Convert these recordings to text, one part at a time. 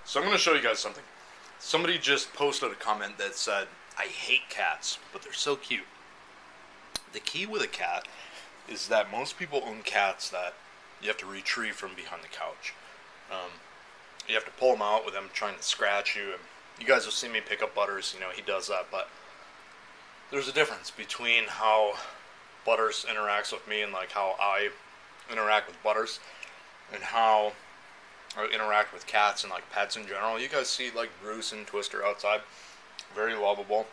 So I'm going to show you guys something. Somebody just posted a comment that said, I hate cats, but they're so cute. The key with a cat is that most people own cats that you have to retrieve from behind the couch. You have to pull them out with them trying to scratch you. And you guys will see me pick up Butters, he does that. But there's a difference between how Butters interacts with me and like how I interact with Butters and how I interact with cats and like pets in general. You guys see like Bruce and Twister outside, very lovable.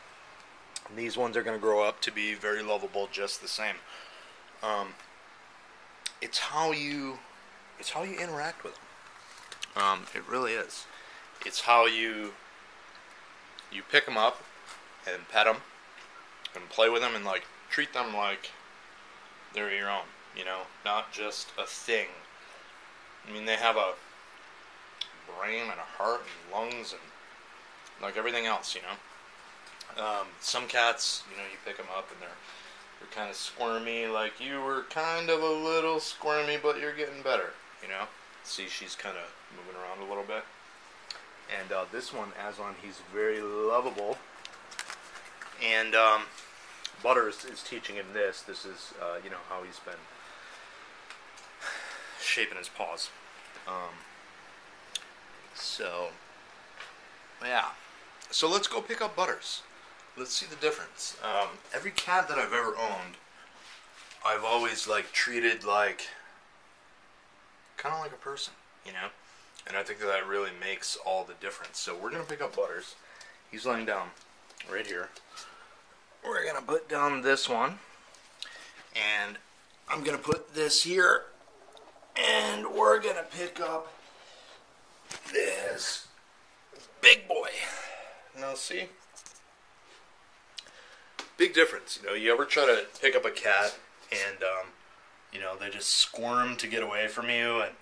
And these ones are going to grow up to be very lovable just the same. It's how you interact with them. It really is. It's how you pick them up and pet them and play with them and like treat them like they're your own, not just a thing. I mean, they have a brain and a heart and lungs and like everything else, Some cats, you pick them up and they're kind of squirmy, like you were kind of a little squirmy, but you're getting better, See, she's kind of moving around a little bit. And this one, Aslan, he's very lovable. And Butters is teaching him this. This is, how he's been shaping his paws. Yeah. So let's go pick up Butters. Let's see the difference. Every cat that I've ever owned, I've always treated kind of like a person, And I think that really makes all the difference. So we're gonna pick up Butters. He's laying down right here. We're gonna put down this one, and I'm gonna put this here, and we're gonna pick up this big boy. Now see? Big difference, You ever try to pick up a cat and, they just squirm to get away from you and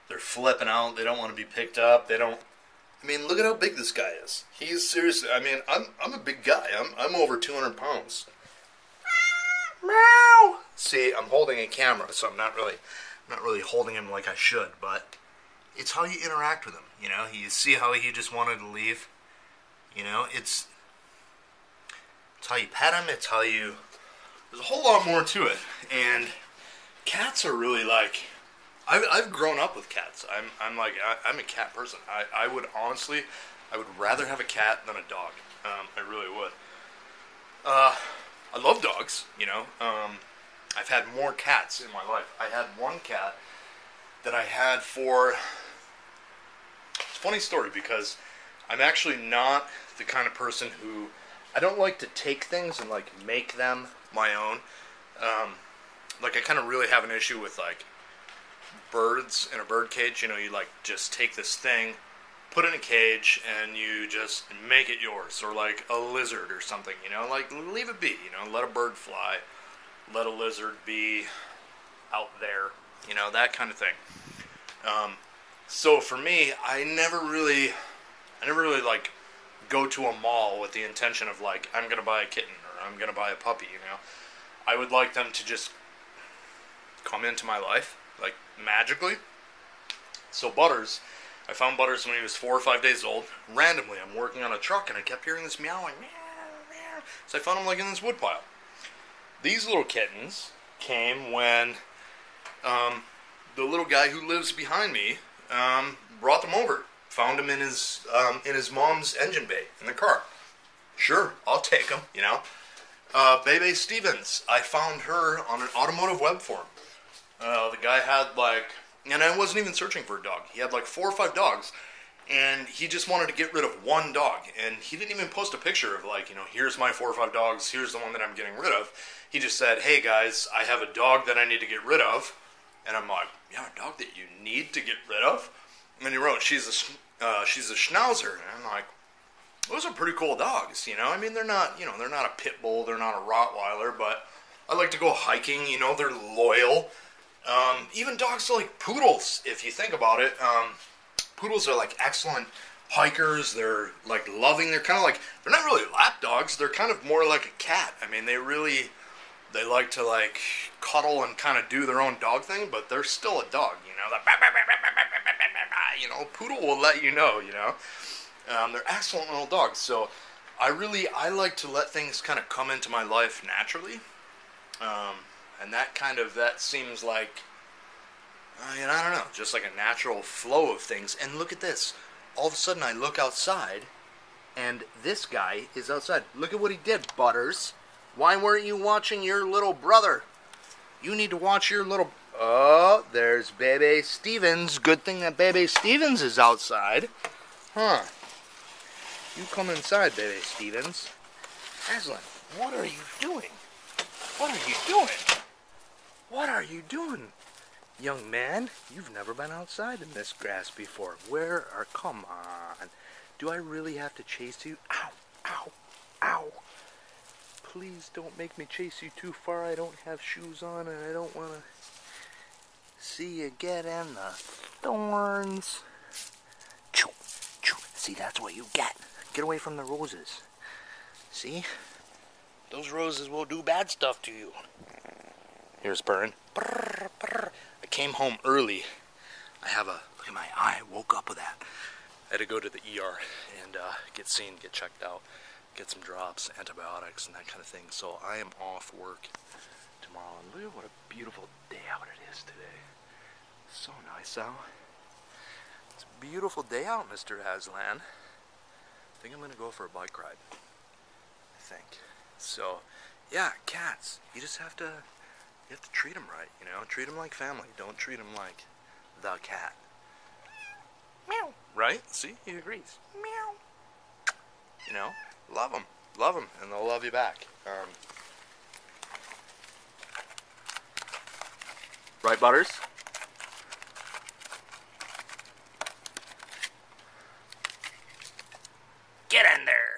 they're flipping out. They don't want to be picked up. Look at how big this guy is. He's seriously, I'm a big guy. I'm over 200 pounds. Meow. See, I'm holding a camera, so I'm not really holding him like I should, but it's how you interact with him, You see how he just wanted to leave? It's how you pet him, there's a whole lot more to it. And cats are really I've grown up with cats. I'm a cat person. I would rather have a cat than a dog. I really would. I love dogs, I've had more cats in my life. I had one cat that I had for... It's a funny story because I'm actually not the kind of person who... I don't like to take things and make them my own. I kind of really have an issue with birds in a bird cage. You just take this thing, put it in a cage, and you just make it yours. Or a lizard or something, leave it be, let a bird fly, let a lizard be out there, that kind of thing. So for me, I never really go to a mall with the intention of I'm going to buy a kitten or I'm going to buy a puppy, I would like them to just come into my life, magically. So Butters, I found Butters when he was 4 or 5 days old. Randomly, I'm working on a truck and I kept hearing this meowing, meow, meow. So I found him in this woodpile. These little kittens came when the little guy who lives behind me brought them over. Found him in his mom's engine bay in the car. Sure, I'll take him, Bebe Stevens, I found her on an automotive web forum. The guy had and I wasn't even searching for a dog. He had 4 or 5 dogs, and he just wanted to get rid of one dog. And he didn't even post a picture of here's my 4 or 5 dogs, here's the one that I'm getting rid of. He just said, hey guys, I have a dog that I need to get rid of. And I'm like, you have a dog that you need to get rid of? And then he wrote, she's a Schnauzer. And I'm like, those are pretty cool dogs, they're not, they're not a pit bull, they're not a Rottweiler, but I like to go hiking, they're loyal. Even dogs like poodles, if you think about it. Poodles are excellent hikers, they're loving, they're kind of they're not really lap dogs, they're kind of more like a cat. They like to cuddle and kind of do their own dog thing, but they're still a dog, you know, Poodle will let you know, you know. They're excellent little dogs. So I like to let things kind of come into my life naturally. And that seems like, you know, I don't know, just like a natural flow of things. And look at this. All of a sudden I look outside, and this guy is outside. Look at what he did, Butters. Why weren't you watching your little brother? You need to watch your little... Oh, there's Bebe Stevens. Good thing that Bebe Stevens is outside. Huh. You come inside, Bebe Stevens. Aslan, what are you doing? What are you doing? What are you doing? Young man, you've never been outside in this grass before. Come on. Do I really have to chase you? Ow, ow, ow. Please don't make me chase you too far. I don't have shoes on and I don't want to see you get in the thorns. Choo, choo. See, that's what you get. Get away from the roses. See? Those roses will do bad stuff to you. Here's Burn. Brr, brr. I came home early. Look at my eye, I woke up with that. I had to go to the ER and get seen, get checked out, get some drops, antibiotics, and that kind of thing. So I am off work tomorrow. And look at what a beautiful day out it is today. So nice out. It's a beautiful day out, Mr. Aslan. I think I'm going to go for a bike ride. I think. So, yeah, cats. You just have to... You have to treat them right, you know? Treat them like family. Don't treat them like the cat. Meow. Right? See? He agrees. Meow. You know? Love them. Love them, and they'll love you back. Right, Butters? Get in there.